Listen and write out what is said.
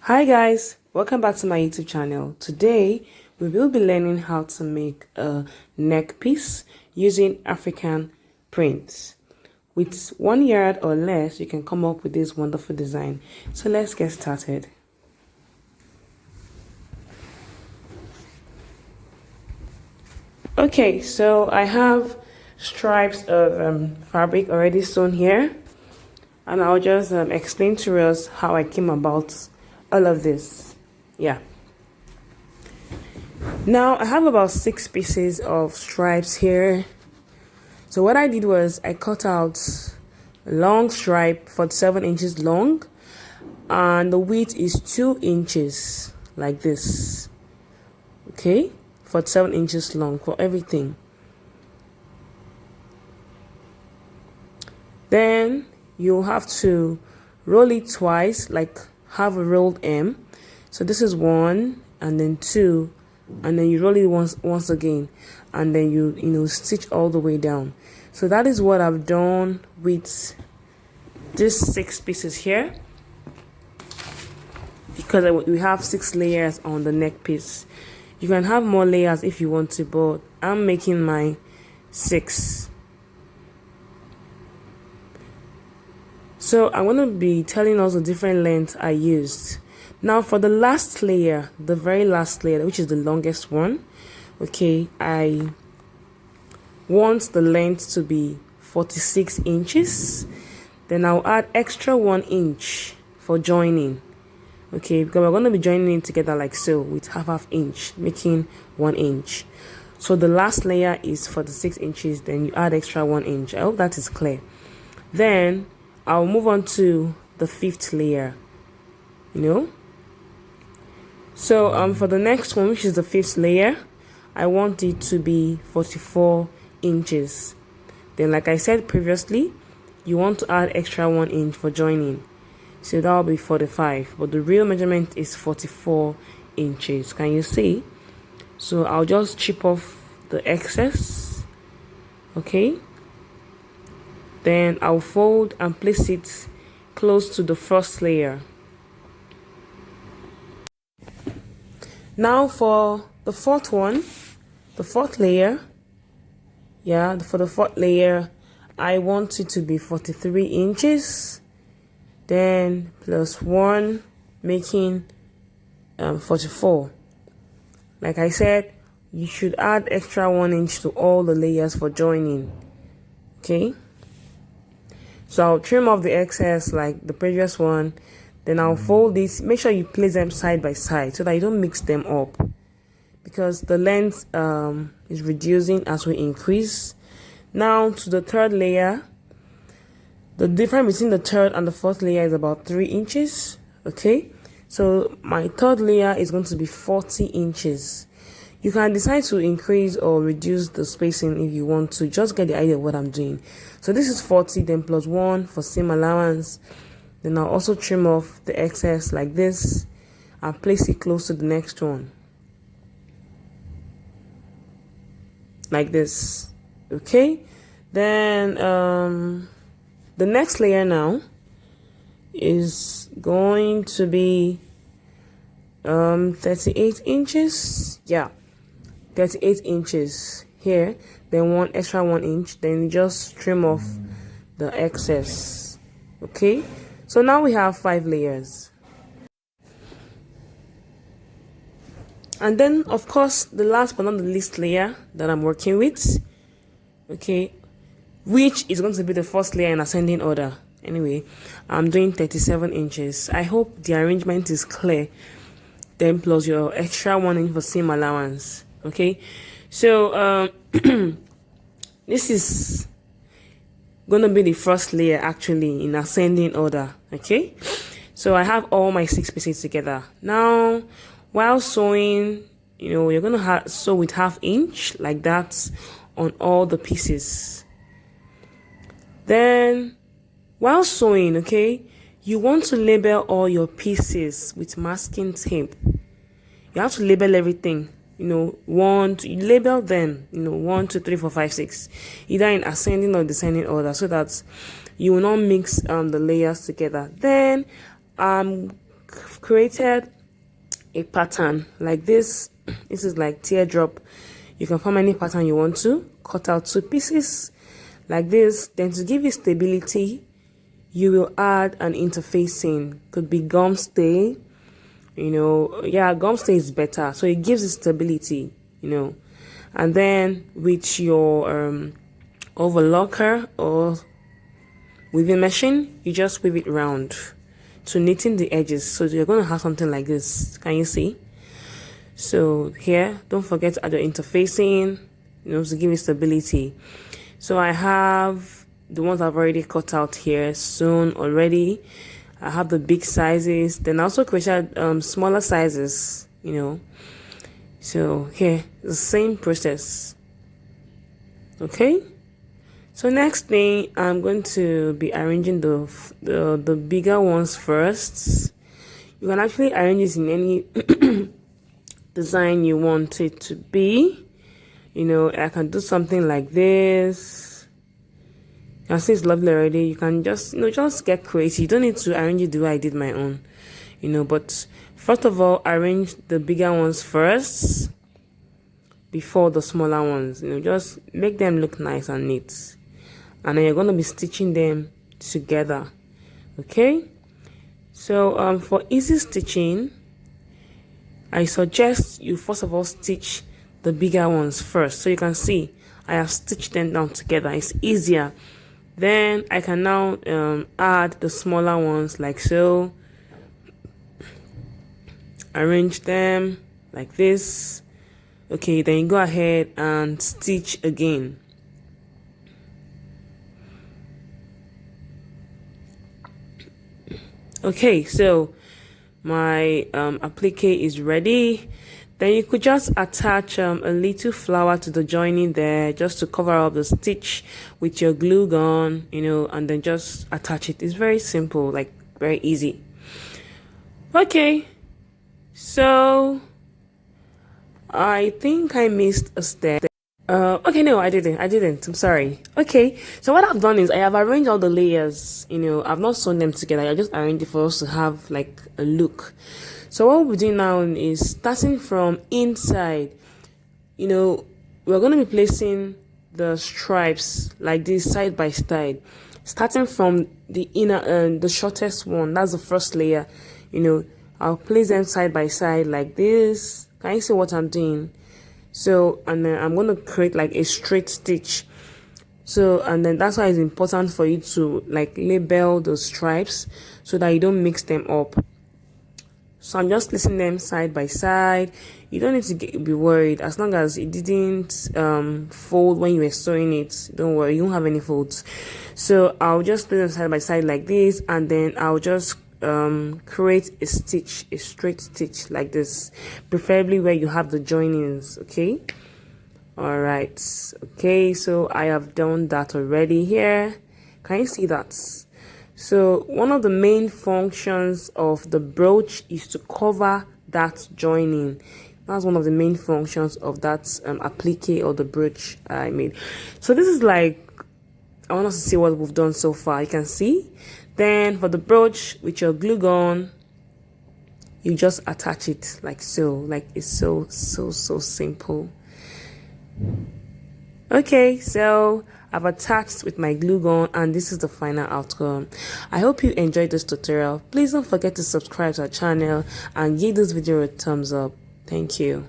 Hi guys, welcome back to my YouTube channel. Today we will be learning how to make a neck piece using African prints. With 1 yard or less, you can come up with this wonderful design. So let's get started. Okay, so I have stripes of fabric already sewn here, and I'll just explain to us how I came about all of this. Yeah, now I have about 6 pieces of stripes here. So what I did was I cut out a long stripe 47 inches long, and the width is 2 inches like this. Okay, 47 inches long for everything. Then you'll have to roll it twice, like have a rolled M. So this is 1 and then 2, and then you roll it once again, and then you stitch all the way down. So that is what I've done with these 6 pieces here, because we have 6 layers on the neck piece. You can have more layers if you want to, but I'm making my 6. So I'm going to be telling us the different lengths I used. Now for the last layer, the very last layer, which is the longest one, okay, I want the length to be 46 inches. Then I'll add extra 1 inch for joining. Okay, because we're going to be joining it together like so, with half inch, making 1 inch. So the last layer is 46 inches, then you add extra 1 inch. I hope that is clear. Then I'll move on to the 5th layer, So for the next one, which is the 5th layer, I want it to be 44 inches. Then, like I said previously, you want to add extra 1 inch for joining. So that will be 45, but the real measurement is 44 inches. Can you see? So I'll just chip off the excess. Okay. Then I'll fold and place it close to the first layer. Now for the 4th one, the 4th layer, for the 4th layer, I want it to be 43 inches, then plus 1, making 44. Like I said, you should add extra 1 inch to all the layers for joining. Okay. So I'll trim off the excess like the previous one. Then I'll fold this. Make sure you place them side by side so that you don't mix them up, because the length is reducing as we increase. Now to the 3rd layer. The difference between the 3rd and the 4th layer is about 3 inches. Okay, so my 3rd layer is going to be 40 inches. You can decide to increase or reduce the spacing if you want to. Just get the idea of what I'm doing. So this is 40, then plus 1 for seam allowance. Then I'll also trim off the excess like this and place it close to the next one. Like this. Okay. Then the next layer now is going to be 38 inches. Yeah. 38 inches here, then 1 extra 1 inch, then you just trim off the excess. Okay, so now we have 5 layers. And then of course the last but not the least layer that I'm working with, okay, which is going to be the first layer in ascending order. Anyway, I'm doing 37 inches. I hope the arrangement is clear. Then plus your extra 1 inch for seam allowance. Okay, so this is gonna be the first layer actually in ascending order. Okay, so I have all my 6 pieces together. Now while sewing, you're gonna sew with half inch like that on all the pieces. Then while sewing, okay, you want to label all your pieces with masking tape. You have to label everything. You label them, 1, 2, 3, 4, 5, 6, either in ascending or descending order, so that you will not mix the layers together. Then I've created a pattern like this. This is like teardrop. You can form any pattern you want to. Cut out 2 pieces like this. Then to give you stability, you will add an interfacing. Could be gum stay. You know, yeah, gum stay is better. So it gives it stability, you know. And then with your overlocker or weaving machine, you just weave it round to knitting the edges. So you're going to have something like this. Can you see? So here, don't forget to add your interfacing, you know, to give it stability. So I have the ones I've already cut out here sewn already. I have the big sizes. Then I also created smaller sizes, you know. So here, the same process. Okay. So next thing, I'm going to be arranging the bigger ones first. You can actually arrange this in any design you want it to be. You know, I can do something like this. You can see it's lovely already. You can just, you know, just get creative. You don't need to arrange it the way I did my own, you know. But first of all, arrange the bigger ones first before the smaller ones. You know, just make them look nice and neat. And then you're going to be stitching them together. Okay. So for easy stitching, I suggest you first of all stitch the bigger ones first. So you can see I have stitched them down together. It's easier. Then I can now add the smaller ones like so. Arrange them like this. Okay, then you go ahead and stitch again. Okay, so my applique is ready. Then you could just attach a little flower to the joining there just to cover up the stitch with your glue gun, you know, and then just attach it. It's very simple, like very easy. Okay, so I think I missed a step. Okay, no, I didn't. I'm sorry. Okay, so what I've done is I have arranged all the layers. You know, I've not sewn them together. I just arranged it for us to have like a look. So what we're doing now is starting from inside. You know, we're going to be placing the stripes like this side by side, starting from the inner, the shortest one. That's the first layer. You know, I'll place them side by side like this. Can you see what I'm doing? So, and then I'm going to create like a straight stitch. So, and then that's why it's important for you to like label the stripes so that you don't mix them up. So I'm just placing them side by side. You don't need to be worried as long as it didn't fold when you were sewing it. Don't worry, you don't have any folds. So I'll just place them side by side like this, and then I'll just create a stitch, a straight stitch like this, preferably where you have the joinings. Okay, all right. Okay, so I have done that already here. Can you see that? So one of the main functions of the brooch is to cover that joining. That's one of the main functions of that applique or the brooch I made. So this is like, I want us to see what we've done so far. You can see. Then for the brooch with your glue gun, you just attach it like so. Like it's so simple. Okay, so I've attached with my glue gun, and this is the final outcome. I hope you enjoyed this tutorial. Please don't forget to subscribe to our channel and give this video a thumbs up. Thank you.